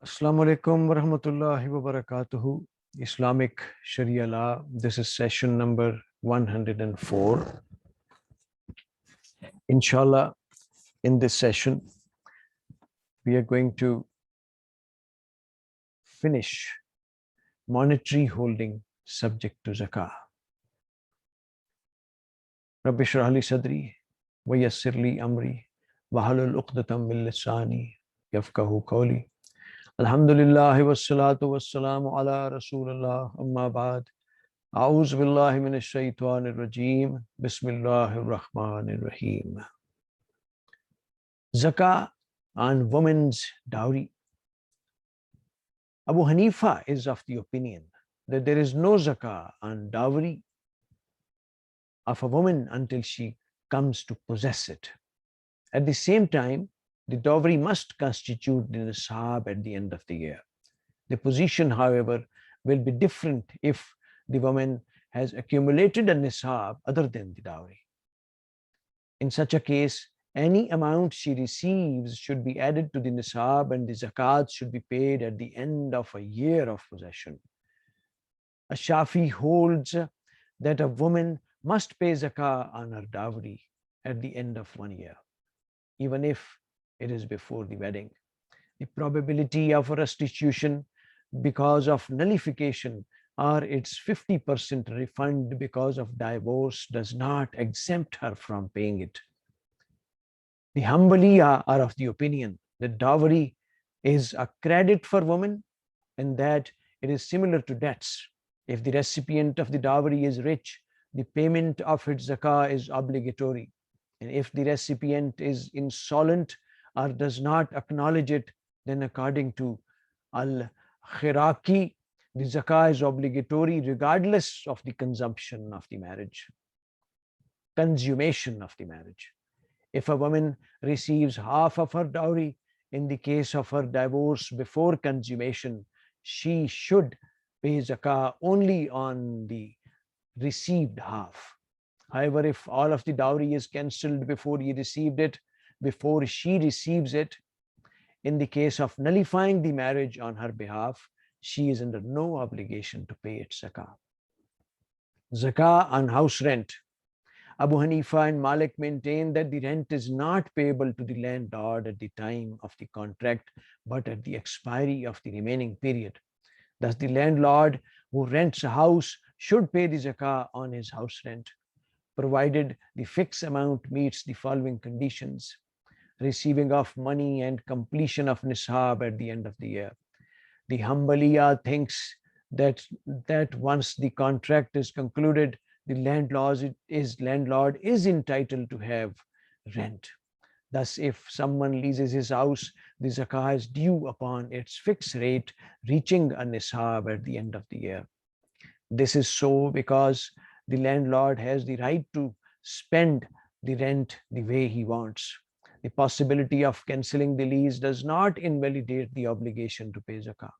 Assalamu alaikum wa rahmatullahi wa barakatuhu. Islamic Sharia law. This is session number 104. Inshallah, in this session, we are going to finish monetary holding subject to zakah. Rabbi shrah li sadri wa yassir li amri wa halul uqdatam min lisani yafqahu qawli. Alhamdulillah wassalatu wassalamu ala rasulillah amma ba'd. A'udhu billahi minash shaitanir rajim. Bismillahir rahmanir rahim. Zakah on women's dowry. Abu Hanifah is of the opinion that there is no zakah on dowry of a woman until she comes to possess it. At the same time, the dowry must constitute the nisab at the end of the year. The position, however, will be different if the woman has accumulated a nisab other than the dowry. In such a case, any amount she receives should be added to the nisab and the zakat should be paid at the end of a year of possession. A Shafi holds that a woman must pay zakah on her dowry at the end of 1 year, even if it is before the wedding. The probability of a restitution because of nullification or its 50% refund because of divorce does not exempt her from paying it. The Hanbaliya are of the opinion that dowry is a credit for women and that it is similar to debts. If the recipient of the dowry is rich, the payment of its zakah is obligatory. And if the recipient is insolent or does not acknowledge it, then according to Al-Khiraki, the zakah is obligatory regardless of the consummation of the marriage. Consummation of the marriage. If a woman receives half of her dowry in the case of her divorce before consummation, she should pay zakah only on the received half. However, if all of the dowry is cancelled before she receives it, in the case of nullifying the marriage on her behalf, she is under no obligation to pay its zakah. Zakah on house rent. Abu Hanifah and Malik maintain that the rent is not payable to the landlord at the time of the contract, but at the expiry of the remaining period. Thus, the landlord who rents a house should pay the zakah on his house rent, provided the fixed amount meets the following conditions: receiving of money and completion of nisab at the end of the year. The Hanbaliya thinks that once the contract is concluded, the landlord is entitled to have rent. Thus, if someone leases his house, the zakah is due upon its fixed rate, reaching a nisab at the end of the year. This is so because the landlord has the right to spend the rent the way he wants. The possibility of cancelling the lease does not invalidate the obligation to pay zakah.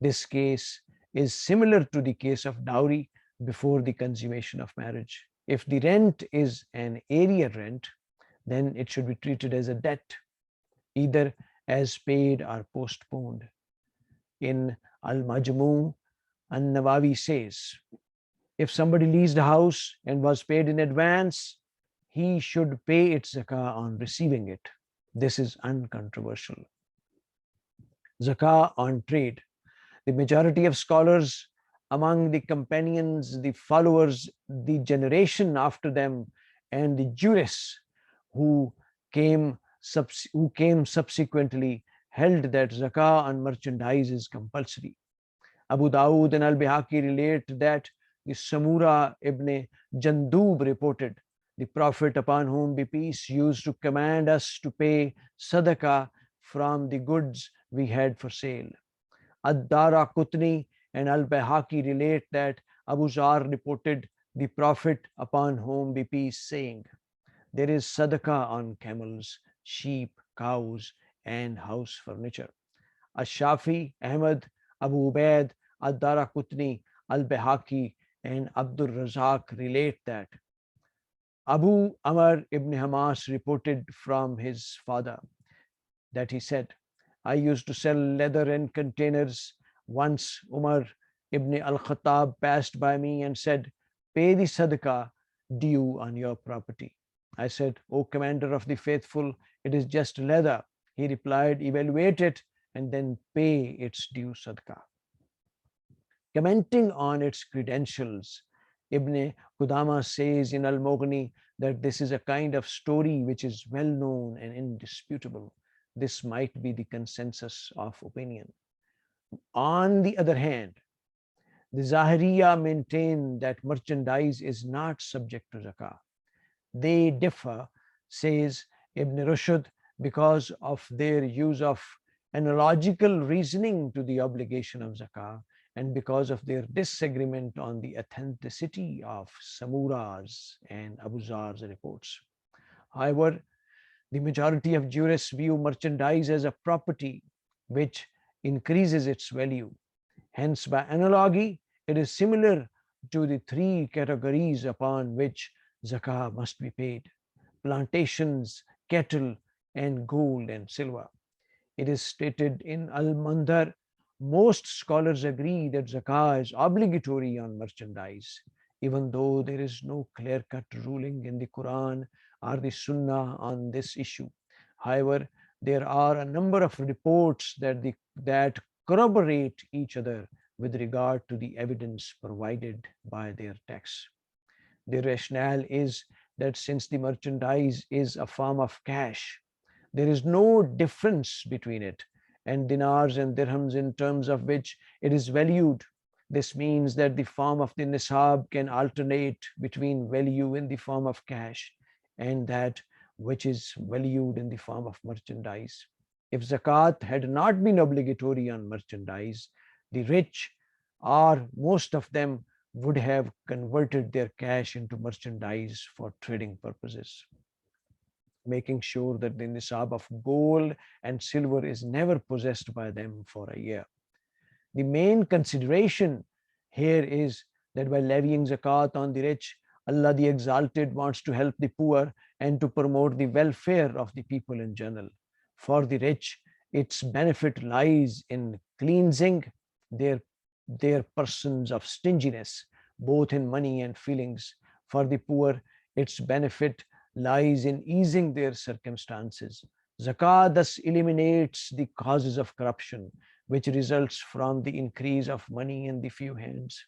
This case is similar to the case of dowry before the consummation of marriage. If the rent is an area rent, then it should be treated as a debt, either as paid or postponed. In Al-Majmu', An-Nawawi says, if somebody leased a house and was paid in advance, he should pay its zakah on receiving it. This is uncontroversial. Zakah on trade. The majority of scholars among the companions, the followers, the generation after them, and the jurists who came subsequently held that zakah on merchandise is compulsory. Abu Dawud and Al-Bihaqi relate that the Samura ibn Jandub reported, the Prophet, upon whom be peace, used to command us to pay sadaqah from the goods we had for sale. Ad-Dara Qutni and Al-Bihaqi relate that Abu Zar reported the Prophet, upon whom be peace, saying, there is sadaqah on camels, sheep, cows, and house furniture. Ash-Shafi, Ahmad, Abu Ubaid, Ad-Dara Qutni, Al-Bihaqi, and Abdul Razak relate that Abu Amr ibn Hamas reported from his father that he said, I used to sell leather in containers. Once Umar ibn al-Khattab passed by me and said, "Pay the sadaqah due on your property." I said, "O Commander of the Faithful, it is just leather." He replied, "Evaluate it and then pay its due sadaqah." Commenting on its credentials, Ibn Qudama says in Al-Mughni that this is a kind of story which is well known and indisputable. This might be the consensus of opinion. On the other hand, the Zahiriya maintain that merchandise is not subject to zakah. They differ, says Ibn Rushd, because of their use of analogical reasoning to the obligation of zakah and because of their disagreement on the authenticity of Samura's and Abu Zar's reports. However, the majority of jurists view merchandise as a property which increases its value. Hence, by analogy, it is similar to the three categories upon which zakah must be paid: plantations, cattle, and gold and silver. It is stated in Al-Mandhar, most scholars agree that zakah is obligatory on merchandise, even though there is no clear-cut ruling in the Quran or the Sunnah on this issue. However, there are a number of reports that corroborate each other with regard to the evidence provided by their texts. The rationale is that since the merchandise is a form of cash, there is no difference between it and dinars and dirhams in terms of which it is valued. This means that the form of the nisab can alternate between value in the form of cash and that which is valued in the form of merchandise. If zakat had not been obligatory on merchandise, the rich, or most of them, would have converted their cash into merchandise for trading purposes, making sure that the nisab of gold and silver is never possessed by them for a year. The main consideration here is that by levying zakat on the rich, Allah the Exalted wants to help the poor and to promote the welfare of the people in general. For the rich, its benefit lies in cleansing their persons of stinginess, both in money and feelings. For the poor, its benefit lies in easing their circumstances. Zakah thus eliminates the causes of corruption, which results from the increase of money in the few hands.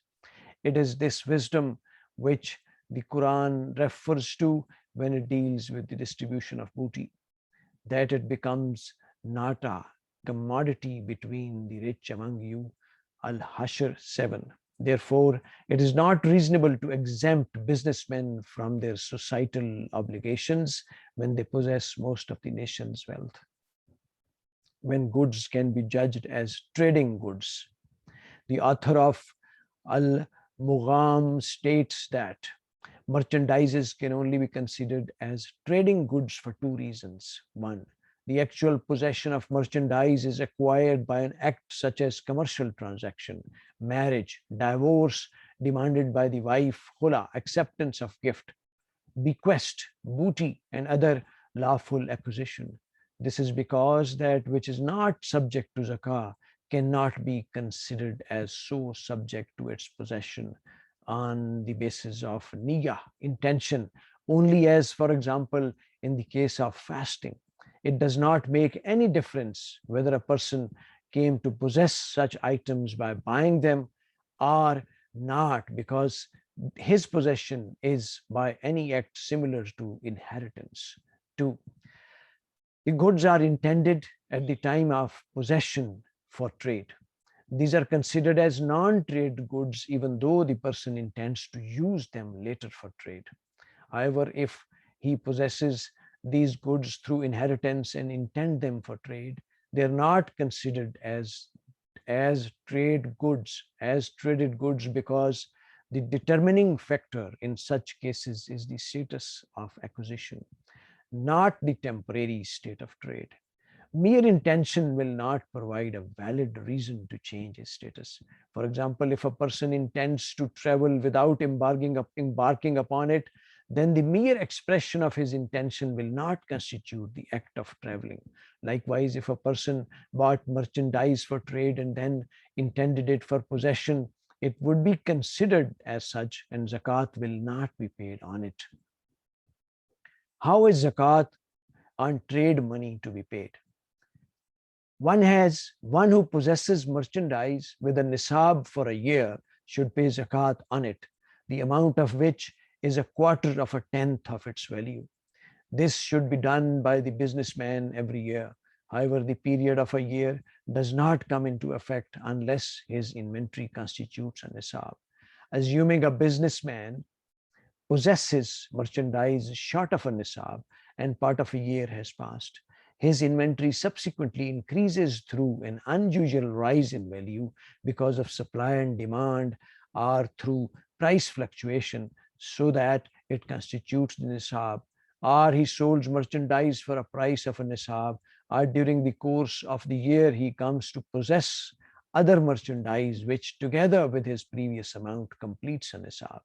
It is this wisdom which the Quran refers to when it deals with the distribution of booty, that it becomes not a commodity between the rich among you. Al-Hashr 7. Therefore, it is not reasonable to exempt businessmen from their societal obligations when they possess most of the nation's wealth. When goods can be judged as trading goods, the author of Al-Mugham states that merchandises can only be considered as trading goods for two reasons. One, the actual possession of merchandise is acquired by an act such as commercial transaction, marriage, divorce demanded by the wife, khula, acceptance of gift, bequest, booty, and other lawful acquisition. This is because that which is not subject to zakah cannot be considered as so subject to its possession on the basis of niyyah, intention, only as, for example, in the case of fasting. It does not make any difference whether a person came to possess such items by buying them or not, because his possession is by any act similar to inheritance. 2. The goods are intended at the time of possession for trade. These are considered as non-trade goods even though the person intends to use them later for trade. However, if he possesses these goods through inheritance and intend them for trade, they are not considered as traded goods, because the determining factor in such cases is the status of acquisition, not the temporary state of trade. Mere intention will not provide a valid reason to change his status. For example, if a person intends to travel without embarking upon it, then the mere expression of his intention will not constitute the act of traveling. Likewise, if a person bought merchandise for trade and then intended it for possession, it would be considered as such, and zakat will not be paid on it. How is zakat on trade money to be paid? One who possesses merchandise with a nisab for a year should pay zakat on it, the amount of which is a quarter of a tenth of its value. This should be done by the businessman every year. However, the period of a year does not come into effect unless his inventory constitutes a nisab. Assuming a businessman possesses merchandise short of a nisab and part of a year has passed, his inventory subsequently increases through an unusual rise in value because of supply and demand or through price fluctuation, so that it constitutes the nisab, or he sold merchandise for a price of a nisab, or during the course of the year he comes to possess other merchandise which together with his previous amount completes a nisab.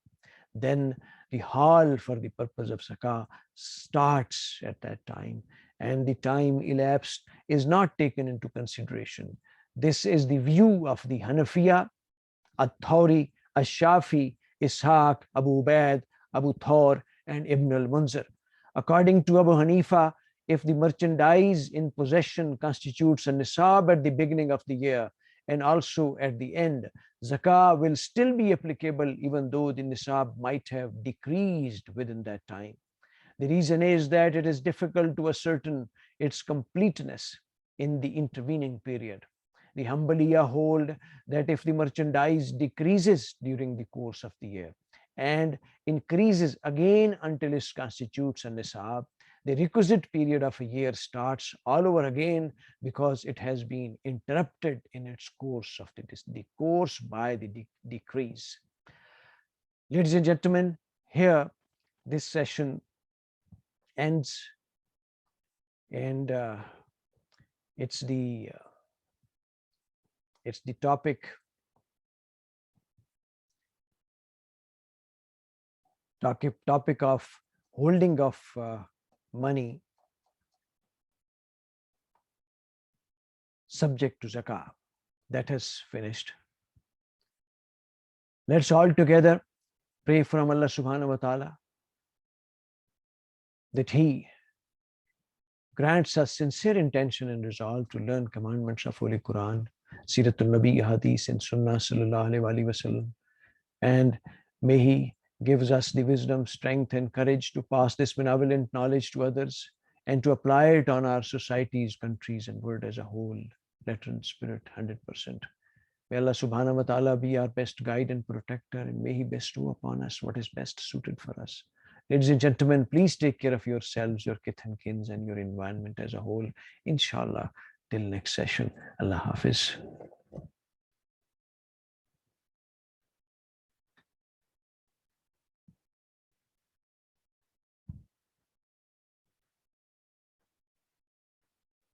Then the haul for the purpose of zakah starts at that time, and the time elapsed is not taken into consideration. This is the view of the Hanifah, Dowry, Shafi, Ishaq, Abu Ubaid, Abu Thawr, and Ibn al-Munzir. According to Abu Hanifah, if the merchandise in possession constitutes a nisab at the beginning of the year and also at the end, zakah will still be applicable even though the nisab might have decreased within that time. The reason is that it is difficult to ascertain its completeness in the intervening period. The Hanbaliya hold that if the merchandise decreases during the course of the year and increases again until it constitutes a nisab, the requisite period of a year starts all over again because it has been interrupted in its course of the course by the decrease. Ladies and gentlemen, here this session ends, and it's the topic of holding of money subject to zakah. That has finished. Let's all together pray from Allah subhanahu wa ta'ala that He grants us sincere intention and resolve to learn commandments of Holy Quran, Siratul Nabi, Hadith, and Sunnah sallallahu alaihi wasallam, and may He gives us the wisdom, strength, and courage to pass this benevolent knowledge to others and to apply it on our societies, countries, and world as a whole, letter and spirit, 100%. May Allah subhanahu wa ta'ala be our best guide and protector, and may He bestow upon us what is best suited for us. Ladies and gentlemen, please take care of yourselves, your kith and kins, and your environment as a whole. Inshallah, till next session. Allah Hafiz.